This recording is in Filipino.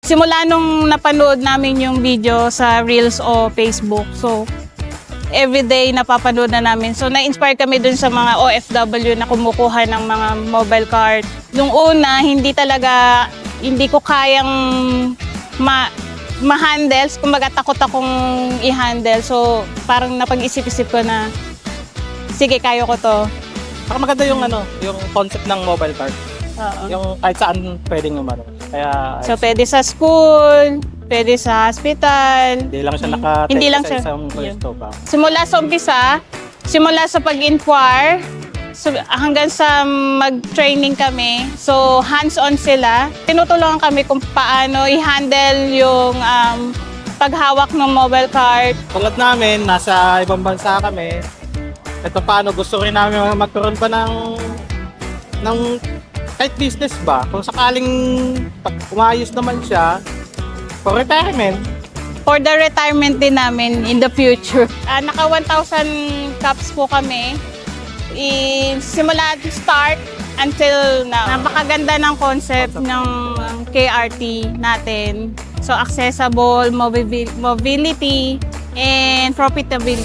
Simula nung napanood namin yung video sa Reels o Facebook, so everyday napapanood na namin. So na-inspire kami dun sa mga OFW na kumukuha ng mga mobile cart. Nung una, hindi ko kayang ma-handle. Kumbaga takot akong i-handle. So parang napag-isip-isip ko na, sige, kaya ko to. Saka maganda yung yung concept ng mobile cart. Yung kahit saan pwedeng umano. Kaya So pwede sa school, pwede sa hospital. hindi lang siya Hindi lang sa siya. isang pwesto ba. Simula sa umpisa, simula sa pag-inquire, hanggang sa mag-training kami. So hands-on sila. Tinutulungan kami kung paano i-handle yung paghawak ng mobile cart. Tulad namin, nasa ibang bansa kami. Ito paano, gusto rin namin magkaroon pa ng kahit business ba? Kung sakaling umayos naman siya, for retirement. For the retirement din namin in the future. Naka 1,000 cups po kami. Simula start until now. Napakaganda ng concept ng KRT natin. So accessible, mobility, and profitability.